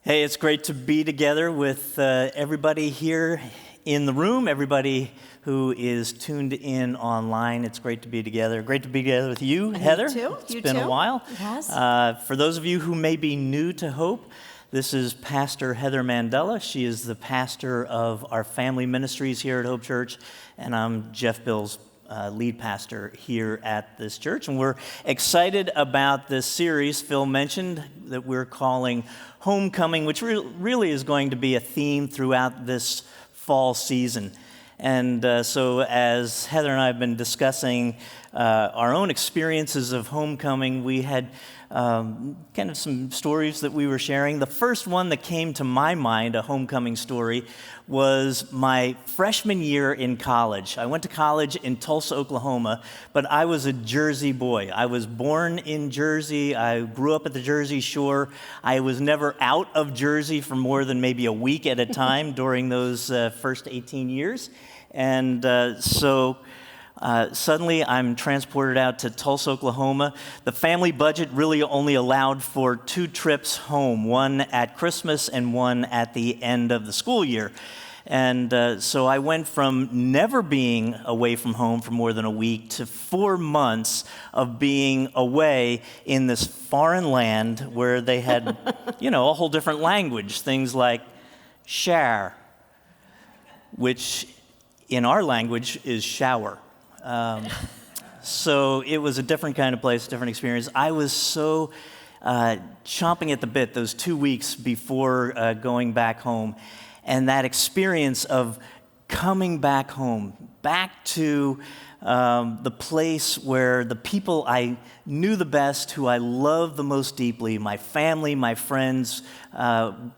Hey, it's great to be together with everybody here in the room, everybody who is tuned in online. It's great to be together. Great to be together with you, Heather. You too. It's been a while. It has. For those of you who may be new to Hope, this is Pastor Heather Mandala. She is the pastor of our family ministries here at Hope Church, and I'm Jeff Bill's lead pastor here at this church. And we're excited about this series Phil mentioned that we're calling Homecoming, which really is going to be a theme throughout this fall season. And so as Heather and I have been discussing our own experiences of homecoming, we had kind of some stories that we were sharing. The first one that came to my mind, a homecoming story, was my freshman year in college. I went to college in Tulsa, Oklahoma, but I was a Jersey boy. I was born in Jersey. I grew up at the Jersey Shore. I was never out of Jersey for more than maybe a week at a time during those first 18 years. And suddenly I'm transported out to Tulsa, Oklahoma. The family budget really only allowed for 2 trips home, one at Christmas and one at the end of the school year. And so I went from never being away from home for more than a week to 4 months of being away in this foreign land where they had, a whole different language, things like share, which in our language is shower. So it was a different kind of place, different experience. I was so chomping at the bit those 2 weeks before going back home. And that experience of coming back home, back to the place where the people I knew the best, who I loved the most deeply, my family, my friends,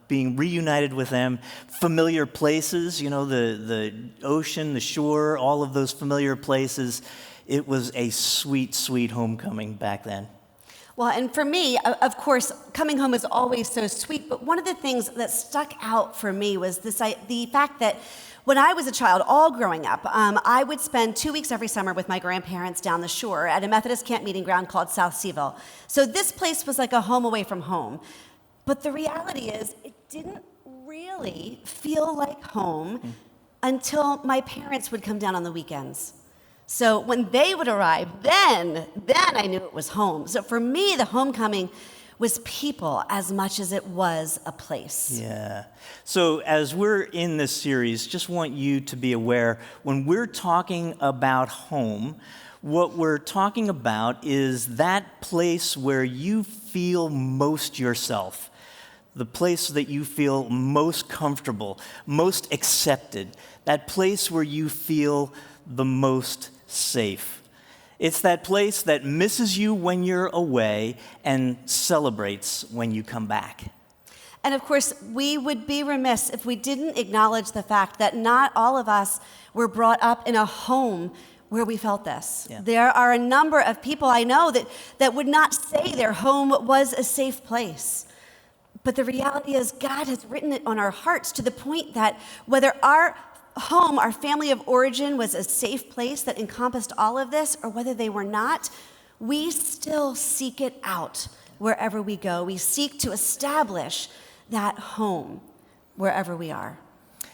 being reunited with them, familiar places, the ocean, the shore, all of those familiar places. It was a sweet, sweet homecoming back then. Well, and for me, of course, coming home is always so sweet, but one of the things that stuck out for me was the fact that when I was a child, all growing up, I would spend 2 weeks every summer with my grandparents down the shore at a Methodist camp meeting ground called South Seaville. So this place was like a home away from home. But the reality is, it didn't really feel like home until my parents would come down on the weekends. So when they would arrive, then I knew it was home. So for me, the homecoming was people as much as it was a place. Yeah. So as we're in this series, just want you to be aware, when we're talking about home, what we're talking about is that place where you feel most yourself, the place that you feel most comfortable, most accepted, that place where you feel the most safe. It's that place that misses you when you're away and celebrates when you come back. And of course, we would be remiss if we didn't acknowledge the fact that not all of us were brought up in a home where we felt this. Yeah. There are a number of people I know that would not say their home was a safe place. But the reality is God has written it on our hearts to the point that whether our home, our family of origin, was a safe place that encompassed all of this, or whether they were not, we still seek it out wherever we go. We seek to establish that home wherever we are.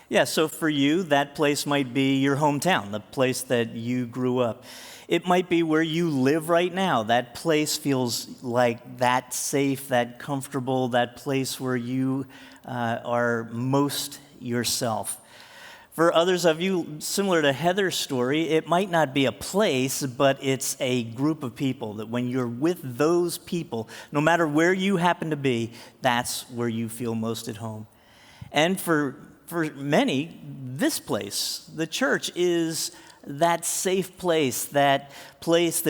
Yeah, so for you, that place might be your hometown, the place that you grew up. It might be where you live right now. That place feels like that safe, that comfortable, that place where you are most yourself. For others of you, similar to Heather's story, it might not be a place, but it's a group of people that when you're with those people, no matter where you happen to be, that's where you feel most at home. And for many, this place, the church, is that safe place that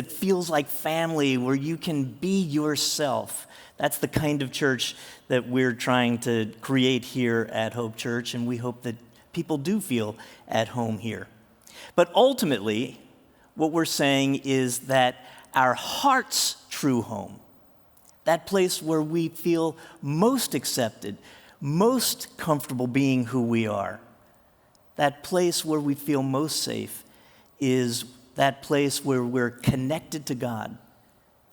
feels like family, where you can be yourself. That's the kind of church that we're trying to create here at Hope Church, and we hope that people do feel at home here. But ultimately, what we're saying is that our heart's true home, that place where we feel most accepted, most comfortable being who we are, that place where we feel most safe, is that place where we're connected to God,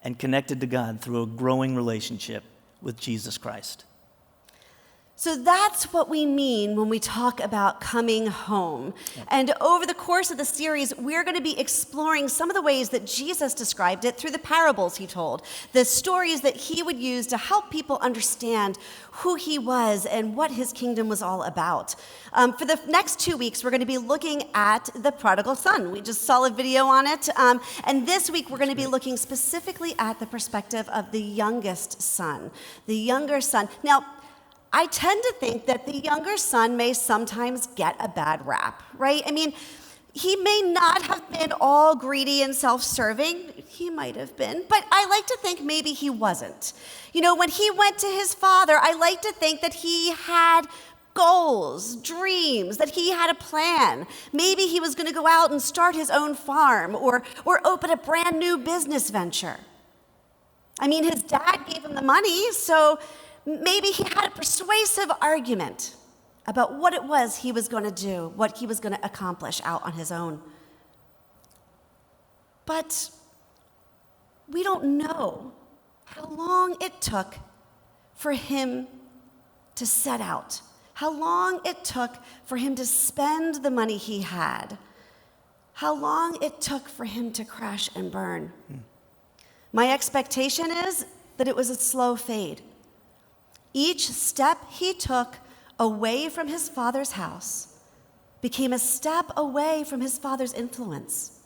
and connected to God through a growing relationship with Jesus Christ. So that's what we mean when we talk about coming home. And over the course of the series, we're going to be exploring some of the ways that Jesus described it through the parables he told, the stories that he would use to help people understand who he was and what his kingdom was all about. For the next 2 weeks, we're going to be looking at the prodigal son. We just saw a video on it. And this week, we're going to be looking specifically at the perspective of the youngest son, the younger son. Now, I tend to think that the younger son may sometimes get a bad rap, right? I mean, he may not have been all greedy and self-serving. He might have been, but I like to think maybe he wasn't. You know, when he went to his father, I like to think that he had goals, dreams, that he had a plan. Maybe he was going to go out and start his own farm or open a brand new business venture. I mean, his dad gave him the money, so maybe he had a persuasive argument about what it was he was going to do, what he was going to accomplish out on his own. But we don't know how long it took for him to set out, how long it took for him to spend the money he had, how long it took for him to crash and burn. My expectation is that it was a slow fade. Each step he took away from his father's house became a step away from his father's influence.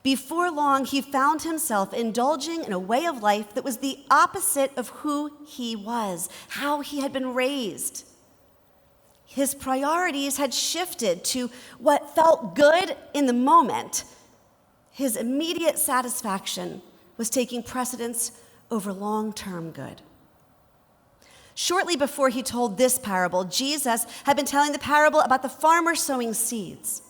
Before long, he found himself indulging in a way of life that was the opposite of who he was, how he had been raised. His priorities had shifted to what felt good in the moment. His immediate satisfaction was taking precedence over long-term good. Shortly before he told this parable, Jesus had been telling the parable about the farmer sowing seeds.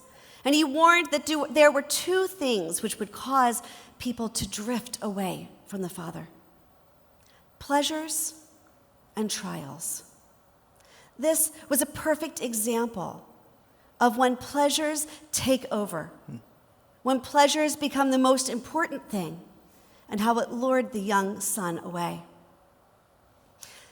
And he warned that there were two things which would cause people to drift away from the Father: pleasures and trials. This was a perfect example of when pleasures take over, when pleasures become the most important thing, and how it lured the young son away.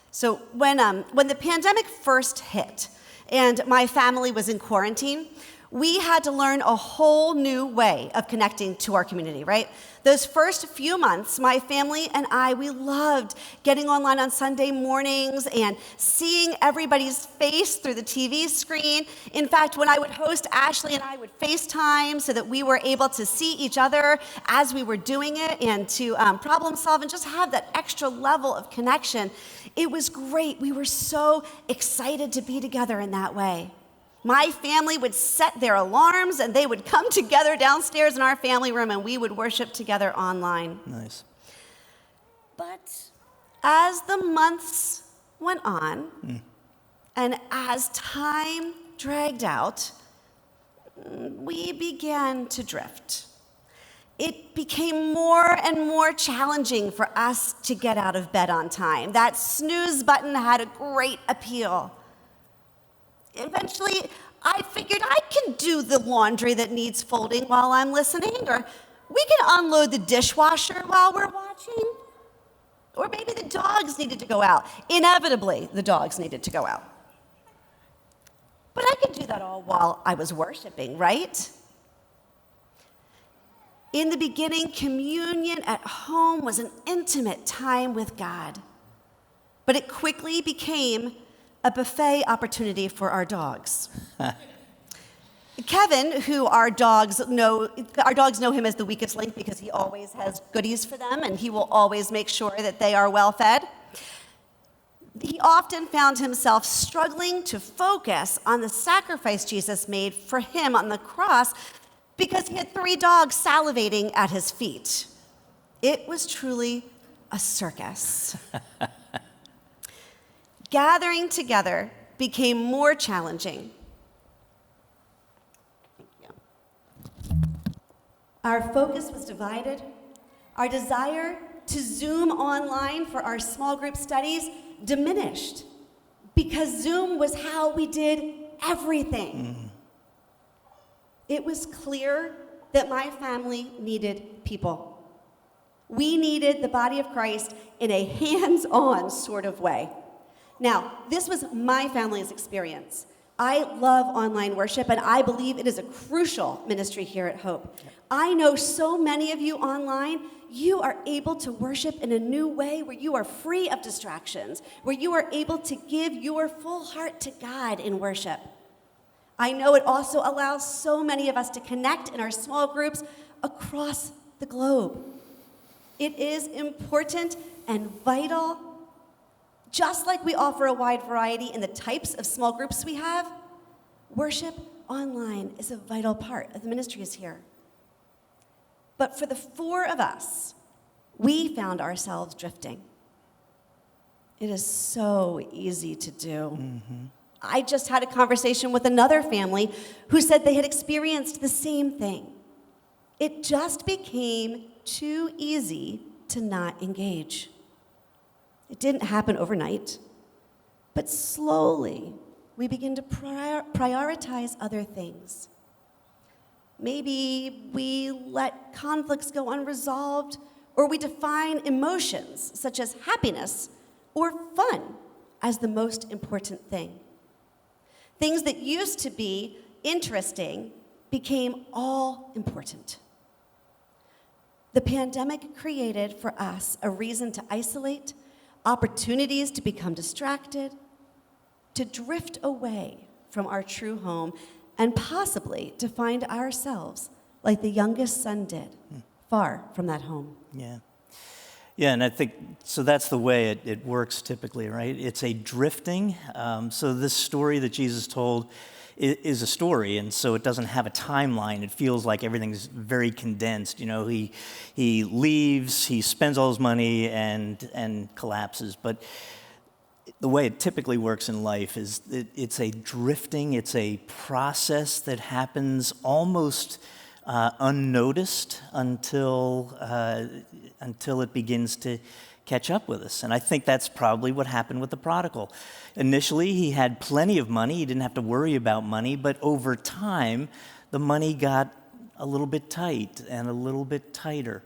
So when the pandemic first hit and my family was in quarantine, we had to learn a whole new way of connecting to our community, right? Those first few months, my family and I, we loved getting online on Sunday mornings and seeing everybody's face through the TV screen. In fact, when I would host, Ashley and I would FaceTime so that we were able to see each other as we were doing it and to problem solve and just have that extra level of connection. It was great. We were so excited to be together in that way. My family would set their alarms and they would come together downstairs in our family room and we would worship together online. Nice. But as the months went on and as time dragged out, we began to drift. It became more and more challenging for us to get out of bed on time. That snooze button had a great appeal. Eventually, I figured I can do the laundry that needs folding while I'm listening, or we can unload the dishwasher while we're watching, or maybe the dogs needed to go out. Inevitably, the dogs needed to go out. But I could do that all while I was worshiping, right? In the beginning, communion at home was an intimate time with God, but it quickly became a buffet opportunity for our dogs. Kevin, who our dogs know him as the weakest link because he always has goodies for them and he will always make sure that they are well fed. He often found himself struggling to focus on the sacrifice Jesus made for him on the cross because he had 3 dogs salivating at his feet. It was truly a circus. Gathering together became more challenging. Our focus was divided. Our desire to Zoom online for our small group studies diminished because Zoom was how we did everything. It was clear that my family needed people. We needed the body of Christ in a hands-on sort of way. Now, this was my family's experience. I love online worship, and I believe it is a crucial ministry here at Hope. I know so many of you online, you are able to worship in a new way where you are free of distractions, where you are able to give your full heart to God in worship. I know it also allows so many of us to connect in our small groups across the globe. It is important and vital. Just like we offer a wide variety in the types of small groups we have, worship online is a vital part of the ministries here. But for the four of us, we found ourselves drifting. It is so easy to do. I just had a conversation with another family who said they had experienced the same thing. It just became too easy to not engage. It didn't happen overnight, but slowly we begin to prioritize other things. Maybe we let conflicts go unresolved, or we define emotions such as happiness or fun as the most important thing. Things that used to be interesting became all important. The pandemic created for us a reason to isolate, opportunities to become distracted, to drift away from our true home, and possibly to find ourselves like the youngest son did, far from that home. Yeah. Yeah, and I think, so that's the way it works typically, right? It's a drifting. So this story that Jesus told is a story, and so it doesn't have a timeline. It feels like everything's very condensed. You know, he leaves, he spends all his money, and collapses. But the way it typically works in life is it's a drifting, it's a process that happens almost unnoticed until it begins to catch up with us. And I think that's probably what happened with the prodigal. Initially, he had plenty of money. He didn't have to worry about money. But over time, the money got a little bit tight and a little bit tighter.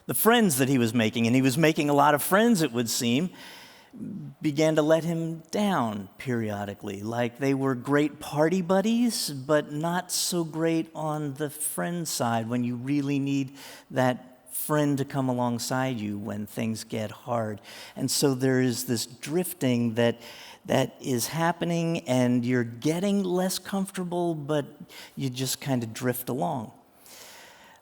The friends that he was making, and he was making a lot of friends, it would seem, began to let him down periodically. Like they were great party buddies, but not so great on the friend side when you really need that friend to come alongside you when things get hard. And so there is this drifting that is happening, and you're getting less comfortable, but you just kind of drift along.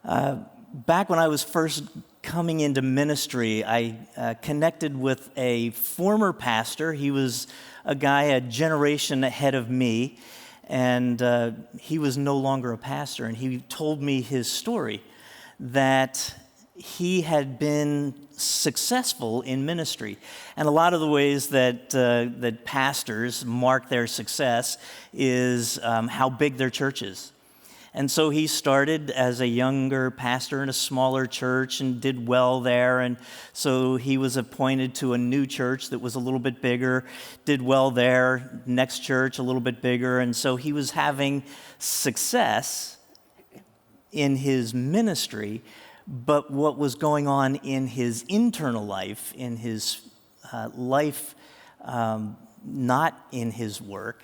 Back when I was first coming into ministry, I connected with a former pastor. He was a guy a generation ahead of me, and he was no longer a pastor. And he told me his story, that he had been successful in ministry. And a lot of the ways that pastors mark their success is how big their church is. And so he started as a younger pastor in a smaller church and did well there. And so he was appointed to a new church that was a little bit bigger, did well there, next church a little bit bigger. And so he was having success in his ministry, but what was going on in his internal life, in his life, not in his work,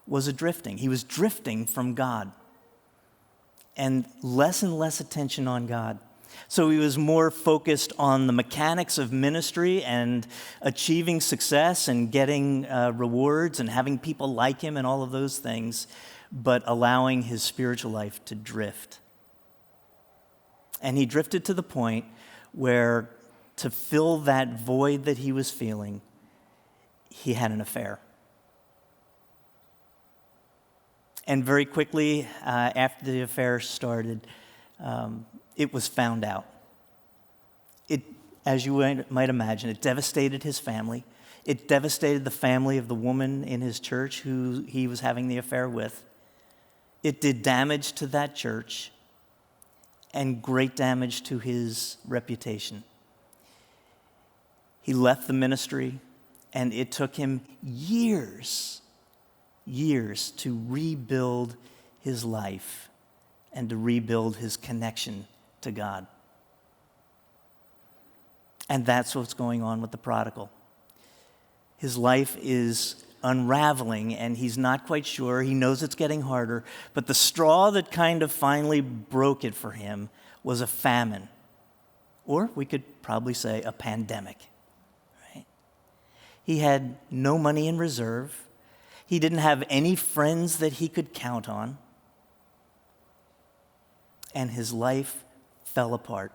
was a drifting. He was drifting from God, and less attention on God. So he was more focused on the mechanics of ministry and achieving success and getting rewards and having people like him and all of those things, but allowing his spiritual life to drift. And he drifted to the point where, to fill that void that he was feeling, he had an affair. And very quickly, after the affair started, it was found out. It, as you might imagine, it devastated his family. It devastated the family of the woman in his church who he was having the affair with. It did damage to that church and great damage to his reputation. He left the ministry, and it took him years to rebuild his life and to rebuild his connection to God. And that's what's going on with the prodigal. His life is unraveling, and he's not quite sure. He knows it's getting harder, but the straw that kind of finally broke it for him was a famine, or we could probably say a pandemic. Right? He had no money in reserve. He didn't have any friends that he could count on, and his life fell apart.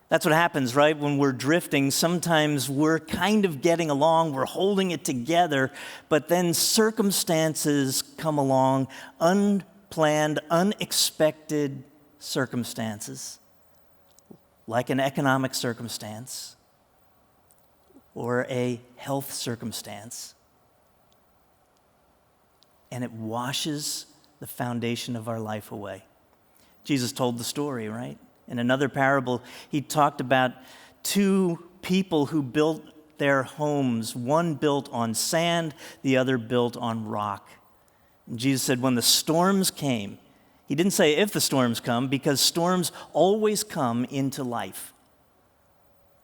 That's what happens, right? When we're drifting, sometimes we're kind of getting along, we're holding it together, but then circumstances come along, unplanned, unexpected circumstances, like an economic circumstance or a health circumstance, and it washes the foundation of our life away. Jesus told the story, right? In another parable, he talked about two people who built their homes, one built on sand, the other built on rock. And Jesus said when the storms came, he didn't say if the storms come, because storms always come into life.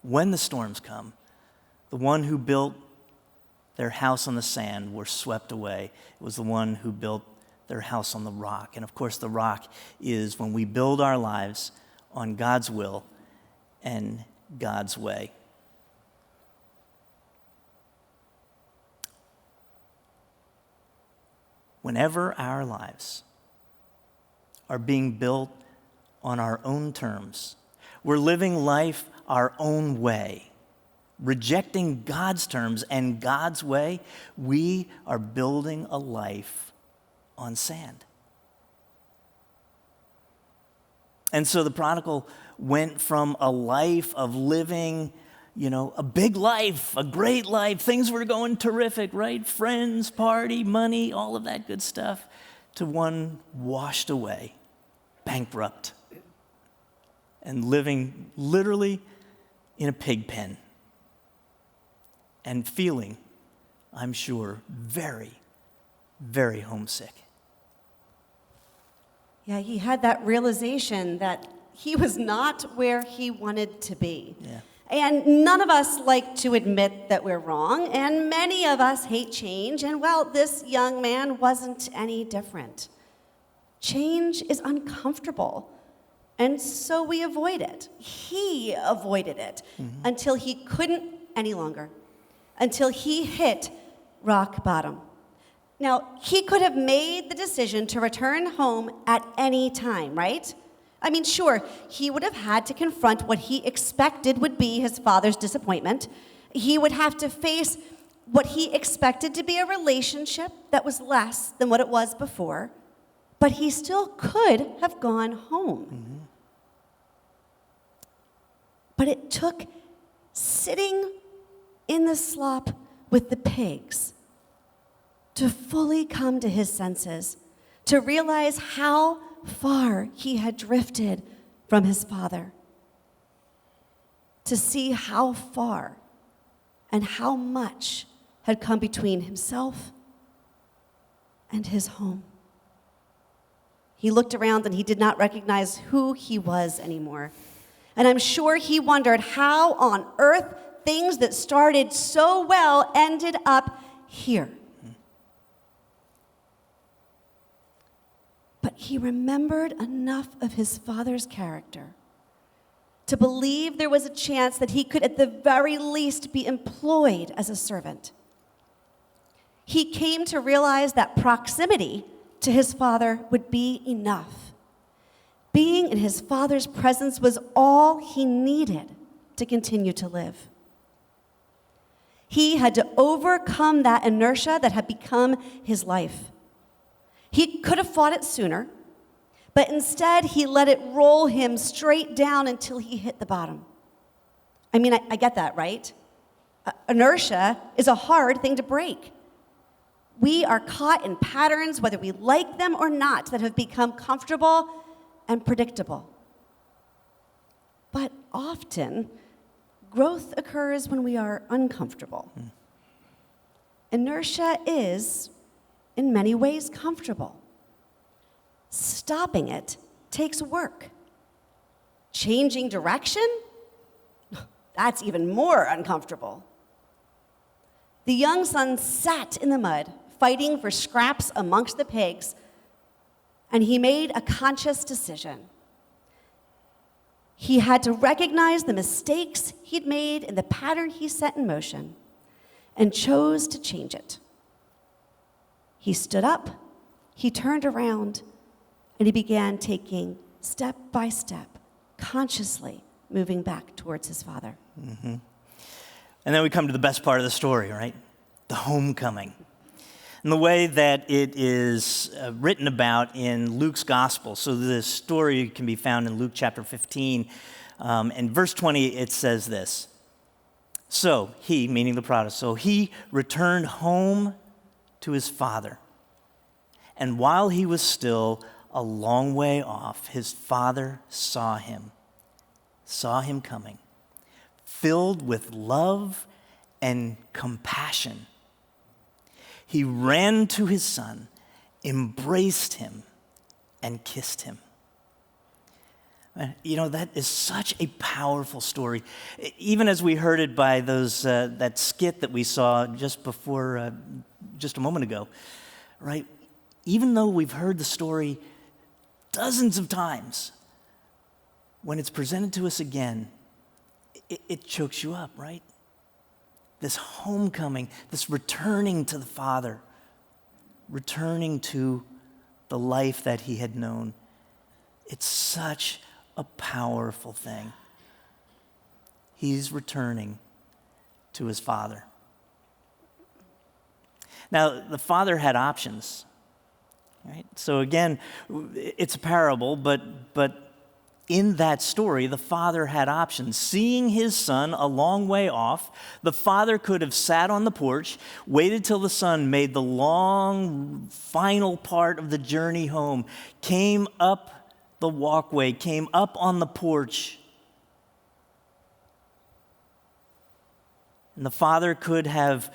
When the storms come, the one who built their house on the sand were swept away. It was the one who built their house on the rock. And of course, the rock is when we build our lives on God's will and God's way. Whenever our lives are being built on our own terms, we're living life our own way, rejecting God's terms and God's way, we are building a life on sand. And so the prodigal went from a life of living, a big life, a great life, things were going terrific, right? Friends, party, money, all of that good stuff, to one washed away, bankrupt, and living literally in a pig pen, and feeling, I'm sure, very, very homesick. Yeah, he had that realization that he was not where he wanted to be. Yeah. And none of us like to admit that we're wrong, and many of us hate change, and well, this young man wasn't any different. Change is uncomfortable, and so we avoid it. He avoided it until he couldn't any longer, until he hit rock bottom. Now, he could have made the decision to return home at any time, right? I mean, sure, he would have had to confront what he expected would be his father's disappointment. He would have to face what he expected to be a relationship that was less than what it was before, but he still could have gone home. But it took sitting in the slop with the pigs to fully come to his senses, to realize how far he had drifted from his father, to see how far and how much had come between himself and his home. He looked around and he did not recognize who he was anymore. And I'm sure he wondered how on earth things that started so well ended up here. But he remembered enough of his father's character to believe there was a chance that he could at the very least be employed as a servant. He came to realize that proximity to his father would be enough. Being in his father's presence was all he needed to continue to live. He had to overcome that inertia that had become his life. He could have fought it sooner, but instead he let it roll him straight down until he hit the bottom. I mean, I get that, right? Inertia is a hard thing to break. We are caught in patterns, whether we like them or not, that have become comfortable and predictable. But often, growth occurs when we are uncomfortable. Inertia is, in many ways, comfortable. Stopping it takes work. Changing direction? That's even more uncomfortable. The young son sat in the mud, fighting for scraps amongst the pigs, and he made a conscious decision. He had to recognize the mistakes he'd made in the pattern he set in motion and chose to change it. He stood up, he turned around, and he began taking step by step, consciously moving back towards his father. Mm-hmm. And then we come to the best part of the story, right? The homecoming. And the way that it is written about in Luke's gospel. So this story can be found in Luke chapter 15. And verse 20, it says this. So he, meaning the prodigal, so he returned home to his father. And while he was still a long way off, his father saw him coming, filled with love and compassion. He ran to his son, embraced him, and kissed him. You know, that is such a powerful story. Even as we heard it by those that skit that we saw just before, just a moment ago, right? Even though we've heard the story dozens of times, when it's presented to us again, it chokes you up, right? This homecoming, this returning to the Father, returning to the life that he had known. It's such a powerful thing. He's returning to his Father. Now, the Father had options, right? So again, it's a parable, but in that story, the father had options. Seeing his son a long way off, the father could have sat on the porch, waited till the son made the long, final part of the journey home, came up the walkway, came up on the porch. And the father could have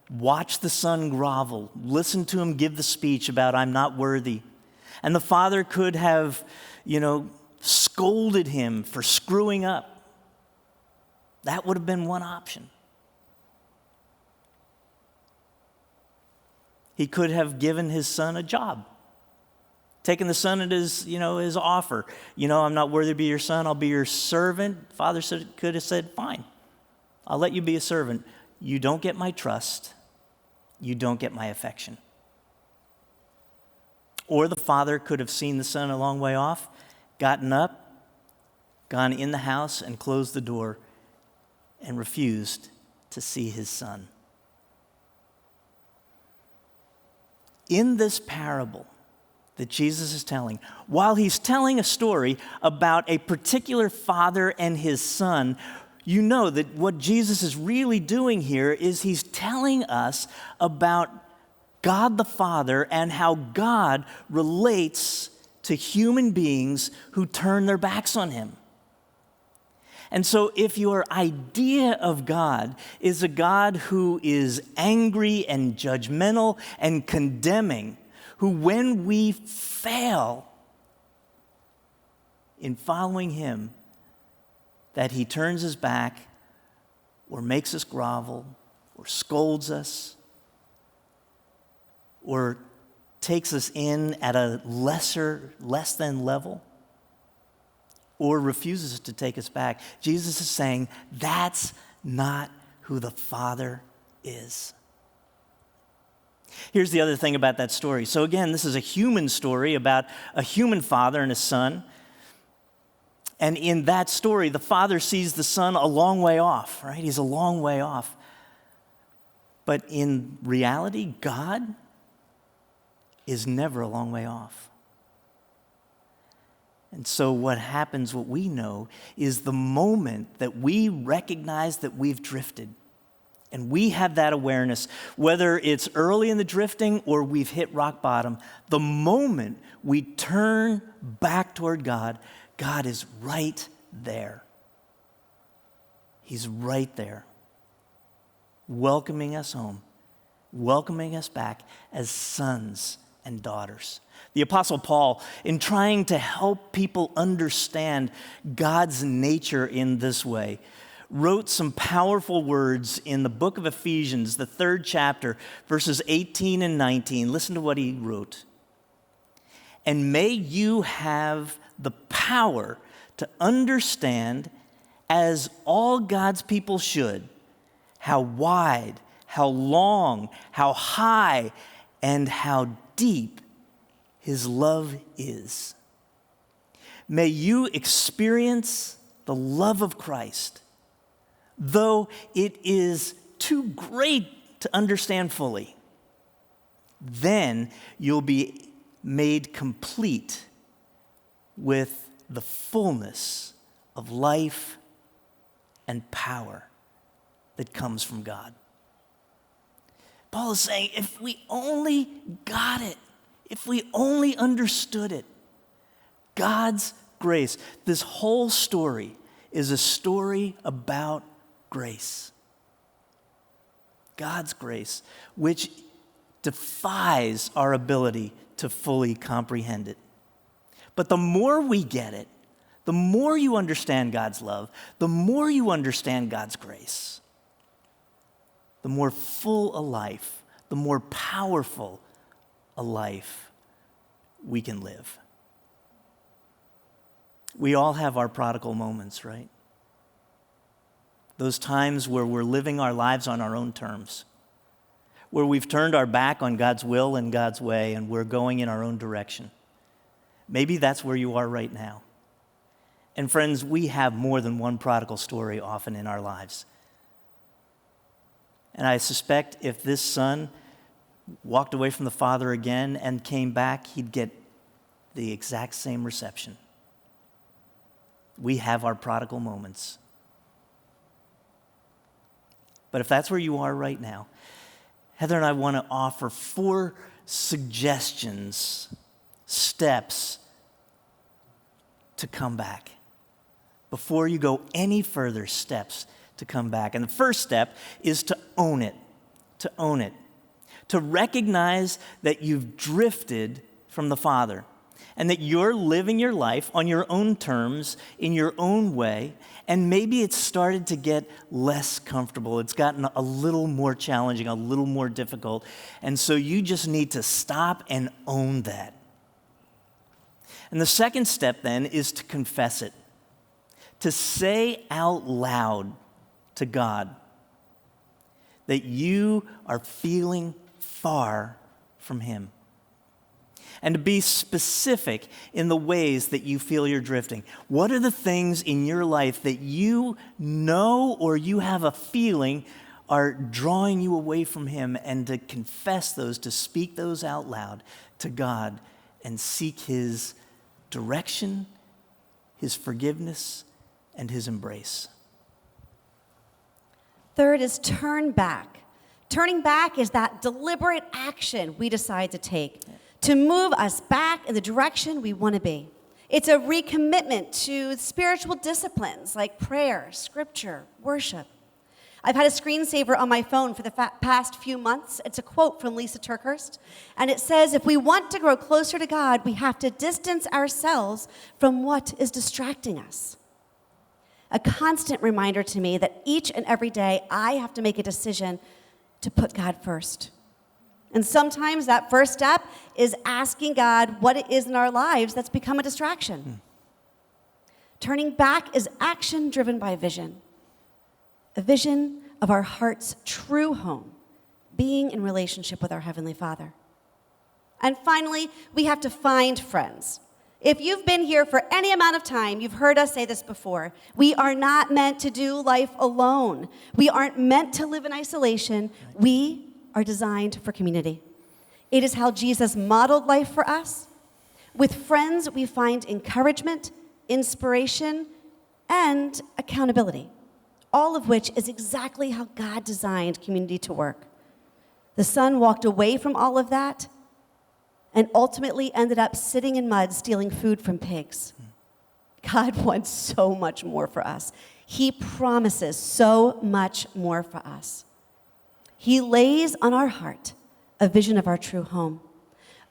watched the son grovel, listened to him give the speech about, I'm not worthy. And the father could have, scolded him for screwing up. That would have been one option. He could have given his son a job, taken the son at his offer. I'm not worthy to be your son, I'll be your servant. Father could have said, fine, I'll let you be a servant. You don't get my trust, you don't get my affection. Or the father could have seen the son a long way off, gotten up, gone in the house and closed the door and refused to see his son. In this parable that Jesus is telling, while he's telling a story about a particular father and his son, you know that what Jesus is really doing here is he's telling us about God the Father and how God relates to human beings who turn their backs on him. And so if your idea of God is a God who is angry and judgmental and condemning, who when we fail in following him, that he turns his back or makes us grovel or scolds us or takes us in at a less than level, or refuses to take us back, Jesus is saying that's not who the Father is. Here's the other thing about that story. So again, this is a human story about a human father and a son. And in that story, the father sees the son a long way off, right? He's a long way off. But in reality, God is never a long way off. And so what happens, what we know, is the moment that we recognize that we've drifted, and we have that awareness, whether it's early in the drifting or we've hit rock bottom, the moment we turn back toward God, God is right there. He's right there, welcoming us home, welcoming us back as sons and daughters. The Apostle Paul, in trying to help people understand God's nature in this way, wrote some powerful words in the book of Ephesians, the 3rd chapter, verses 18 and 19. Listen to what he wrote. And may you have the power to understand, as all God's people should, how wide, how long, how high, and how deep his love is. May you experience the love of Christ, though it is too great to understand fully. Then you'll be made complete with the fullness of life and power that comes from God. Paul is saying, if we only got it, if we only understood it, God's grace, this whole story is a story about grace. God's grace, which defies our ability to fully comprehend it. But the more we get it, the more you understand God's love, the more you understand God's grace, the more full a life, the more powerful a life we can live. We all have our prodigal moments, right? Those times where we're living our lives on our own terms, where we've turned our back on God's will and God's way, and we're going in our own direction. Maybe that's where you are right now. And friends, we have more than one prodigal story often in our lives. And I suspect if this son walked away from the father again and came back, he'd get the exact same reception. We have our prodigal moments. But if that's where you are right now, Heather and I want to offer 4 suggestions, steps to come back. Before you go any further, steps to come back. And the first step is to own it, to recognize that you've drifted from the Father and that you're living your life on your own terms, in your own way, and maybe it's started to get less comfortable. It's gotten a little more challenging, a little more difficult, and so you just need to stop and own that. And the second step then is to confess it, to say out loud to God that you are feeling far from Him. And to be specific in the ways that you feel you're drifting. What are the things in your life that you know or you have a feeling are drawing you away from Him, and to confess those, to speak those out loud to God and seek His direction, His forgiveness, and His embrace. Third is turn back. Turning back is that deliberate action we decide to take to move us back in the direction we want to be. It's a recommitment to spiritual disciplines like prayer, scripture, worship. I've had a screensaver on my phone for the past few months. It's a quote from Lisa Turkhurst, and it says, if we want to grow closer to God, we have to distance ourselves from what is distracting us. A constant reminder to me that each and every day I have to make a decision to put God first. And sometimes that first step is asking God what it is in our lives that's become a distraction. Turning back is action driven by vision. A vision of our heart's true home, being in relationship with our Heavenly Father. And finally, we have to find friends. If you've been here for any amount of time, you've heard us say this before. We are not meant to do life alone. We aren't meant to live in isolation. We are designed for community. It is how Jesus modeled life for us. With friends, we find encouragement, inspiration, and accountability, all of which is exactly how God designed community to work. The son walked away from all of that and ultimately ended up sitting in mud stealing food from pigs. God wants so much more for us. He promises so much more for us. He lays on our heart a vision of our true home,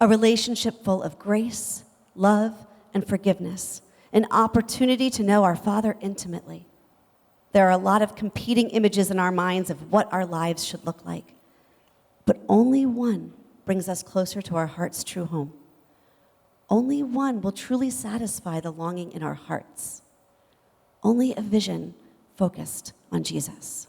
a relationship full of grace, love, and forgiveness, an opportunity to know our Father intimately. There are a lot of competing images in our minds of what our lives should look like. But only one brings us closer to our heart's true home. Only one will truly satisfy the longing in our hearts. Only a vision focused on Jesus.